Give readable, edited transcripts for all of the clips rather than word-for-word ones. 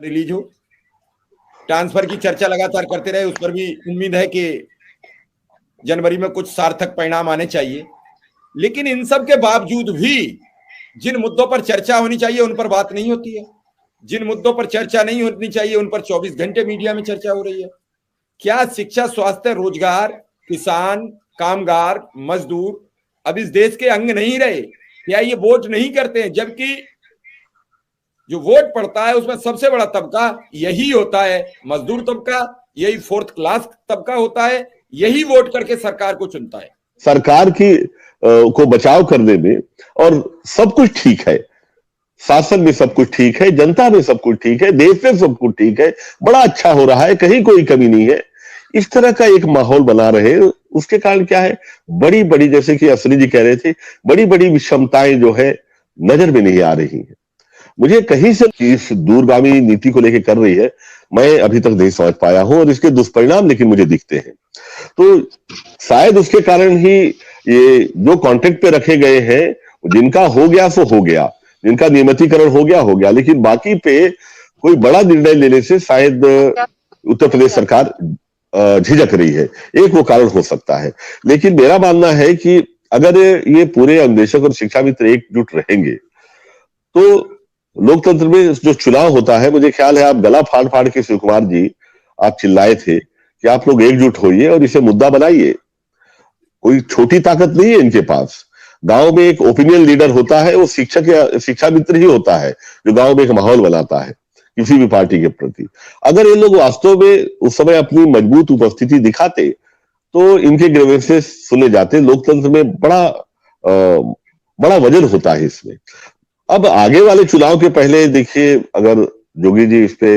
Release हो, transfer की चर्चा लगातार करते रहे, उस पर भी उम्मीद है कि जनवरी में कुछ सार्थक परिणाम आने चाहिए। लेकिन इन सब के बावजूद भी जिन मुद्दों पर चर्चा होनी चाहिए उन पर बात नहीं होती है, जिन मुद्दों पर चर्चा नहीं होनी चाहिए उन पर 24 घंटे मीडिया में चर्चा हो रही है। क्या शिक्षा, स्वास्थ्य, रोजगार, किसान, कामगार, मजदूर अब इस देश के अंग नहीं रहे? क्या ये वोट नहीं करते हैं? जबकि जो वोट पड़ता है उसमें सबसे बड़ा तबका यही होता है, मजदूर तबका, यही फोर्थ क्लास तबका होता है, यही वोट करके सरकार को चुनता है। सरकार की को बचाव करने में और सब कुछ ठीक है, शासन में सब कुछ ठीक है, जनता में सब कुछ ठीक है, देश में सब कुछ ठीक है, बड़ा अच्छा हो रहा है, कहीं कोई कमी नहीं है, इस तरह का एक माहौल बना रहे। उसके कारण क्या है, बड़ी बड़ी, जैसे कि अश्विनी जी कह रहे थे, बड़ी बड़ी विषमताएं जो है नजर में नहीं आ रही है। मुझे कहीं से इस दूरगामी नीति को लेकर कर रही है, मैं अभी तक नहीं समझ पाया हूं, और इसके दुष्परिणाम लेकिन मुझे दिखते हैं। तो शायद उसके कारण ही ये जो कॉन्ट्रैक्ट पे रखे गए हैं, जिनका हो गया सो हो गया, जिनका नियमितीकरण हो गया, लेकिन बाकी पे कोई बड़ा निर्णय लेने से शायद उत्तर प्रदेश सरकार झिझक रही है, एक वो कारण हो सकता है। लेकिन मेरा मानना है कि अगर ये पूरे अन्वेषक और शिक्षा मित्र एकजुट रहेंगे तो लोकतंत्र में जो चुनाव होता है, मुझे ख्याल है आप गला फाड़ फाड़ के शिव कुमार जी आप चिल्लाए थे कि आप लोग एकजुट होइए और इसे मुद्दा बनाइए। कोई छोटी ताकत नहीं है इनके पास। गांव में एक ओपिनियन लीडर होता है, वो शिक्षक या शिक्षा मित्र ही होता है जो गांव में एक माहौल बनाता है किसी भी पार्टी के प्रति। अगर ये लोग वास्तव में उस समय अपनी मजबूत उपस्थिति दिखाते तो इनके ग्रीवेंसेस सुने जाते। लोकतंत्र में बड़ा वजन होता है इसमें। अब आगे वाले चुनाव के पहले देखिए, अगर जोगी जी इस पे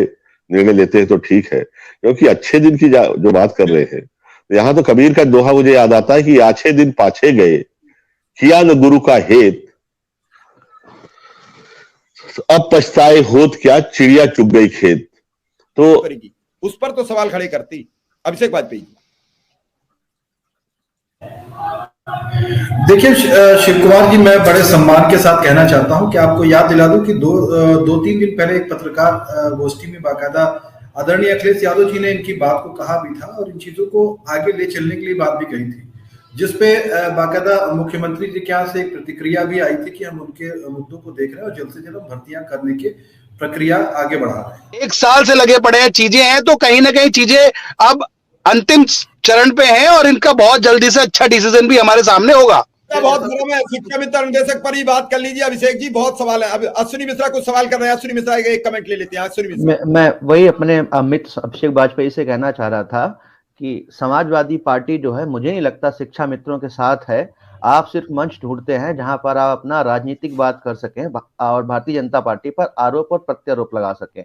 निर्णय लेते हैं तो ठीक है, क्योंकि अच्छे दिन की जो बात कर रहे हैं, यहां तो कबीर का दोहा मुझे याद आता है कि आछे दिन पाछे गए, किया न गुरु का हेत, अब पछताए होत क्या, चिड़िया चुग गई खेत। तो उस पर तो सवाल खड़े करती अभिषेक वाजपेयी। देखिए शिव कुमार जी, मैं बड़े सम्मान के साथ कहना चाहता हूं कि आपको याद दिला दूं कि दो तीन दिन पहले एक पत्रकार गोष्ठी में बाकायदा आदरणीय अखिलेश यादव जी ने इनकी बात को कहा भी था और इन चीजों को आगे ले चलने के लिए बात भी कही थी, जिसपे बाकायदा मुख्यमंत्री जी के यहाँ से एक प्रतिक्रिया भी आई थी कि हम उनके मुद्दों को देख रहे हैं और जल्द से जल्द भर्तियां करने की प्रक्रिया आगे बढ़ा रहे हैं। 1 साल से लगे पड़े हैं, चीजें हैं तो कहीं ना कहीं चीजें अब अंतिम चरण पे हैं और इनका बहुत जल्दी से अच्छा डिसीजन भी हमारे सामने होगा। बहुत गर्म है, शिक्षा मित्र निदेशक पर ही बात कर लीजिए अभिषेक जी, बहुत सवाल है। अब अश्विनी मिश्रा कुछ सवाल कर रहे हैं, अश्विनी मिश्रा एक कमेंट ले लेते हैं। अश्विनी मिश्रा, मैं वही अपने अमित अभिषेक वाजपेयी से कहना चाह रहा था कि समाजवादी पार्टी जो है, मुझे नहीं लगता शिक्षा मित्रों के साथ है। आप सिर्फ मंच ढूंढते हैं जहां पर आप अपना राजनीतिक बात कर सकें और भारतीय जनता पार्टी पर आरोप और प्रत्यारोप लगा सकें।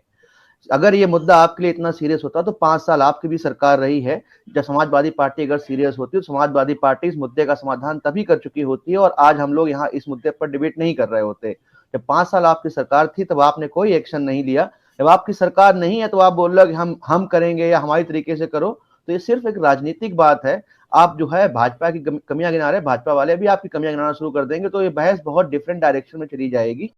अगर ये मुद्दा आपके लिए इतना सीरियस होता तो 5 साल आपकी भी सरकार रही है। जब समाजवादी पार्टी अगर सीरियस होती तो समाजवादी पार्टी इस मुद्दे का समाधान तभी कर चुकी होती है और आज हम लोग यहाँ इस मुद्दे पर डिबेट नहीं कर रहे होते। जब 5 साल आपकी सरकार थी तब आपने कोई एक्शन नहीं लिया। जब आपकी सरकार नहीं है तो आप बोल रहे हो कि हम करेंगे या हमारी तरीके से करो, तो ये सिर्फ एक राजनीतिक बात है। आप जो है भाजपा की कमियां गिना रहे, भाजपा वाले भी आपकी कमियां गिनाना शुरू कर देंगे तो ये बहस बहुत डिफरेंट डायरेक्शन में चली जाएगी।